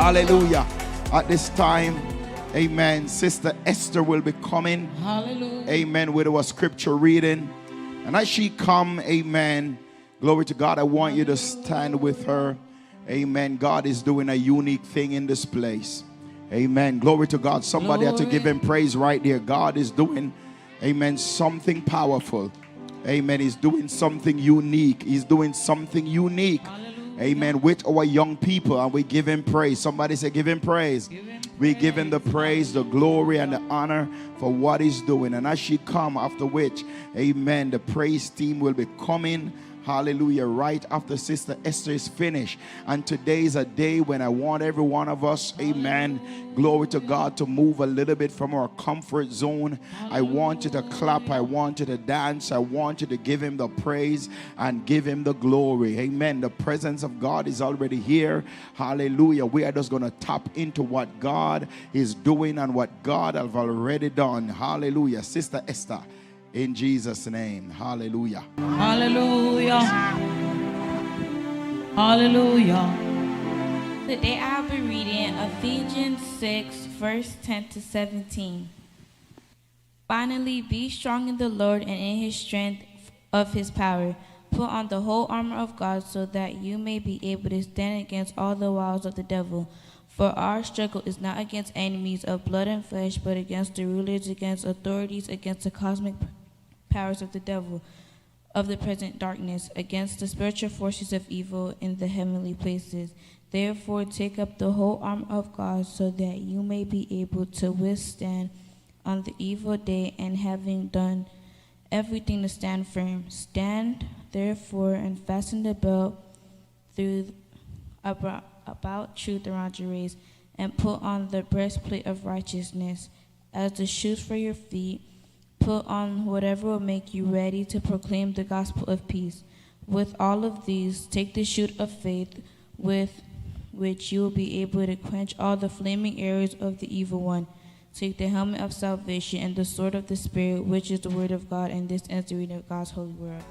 Hallelujah. At this time, amen, Sister Esther will be coming. Hallelujah. Amen. With our scripture reading. And as she come, amen, glory to God, I want you to stand with her. Amen. God is doing a unique thing in this place. Amen. Glory to God. Somebody had to give him praise right there. God is doing, amen, something powerful. Amen. He's doing something unique. He's doing something unique. Amen. With our young people, and we give him praise. Somebody say, give him praise. We give him the praise, the glory, and the honor for what he's doing. And as she come, after which, amen, the praise team will be coming. Hallelujah. Right after Sister Esther is finished. And today is a day when I want every one of us, amen, glory to God, to move a little bit from our comfort zone. I want you to clap. I want you to dance. I want you to give him the praise and give him the glory. Amen. The presence of God is already here. Hallelujah. We are just going to tap into what God is doing and what God has already done. Hallelujah. Sister Esther, in Jesus' name. Hallelujah. Hallelujah. Hallelujah. Today I'll be reading Ephesians 6, verse 10 to 17. Finally, be strong in the Lord and in his strength of his power. Put on the whole armor of God so that you may be able to stand against all the wiles of the devil. For our struggle is not against enemies of blood and flesh, but against the rulers, against authorities, against the cosmic powers of the devil, of the present darkness, against the spiritual forces of evil in the heavenly places. Therefore, take up the whole armor of God so that you may be able to withstand on the evil day, and having done everything to stand firm. Stand, therefore, and fasten the belt about truth around your waist, and put on the breastplate of righteousness as the shoes for your feet. Put on whatever will make you ready to proclaim the gospel of peace. With all of these, take the shield of faith, with which you will be able to quench all the flaming arrows of the evil one. Take the helmet of salvation and the sword of the Spirit, which is the word of God, and this is the reading of God's holy word.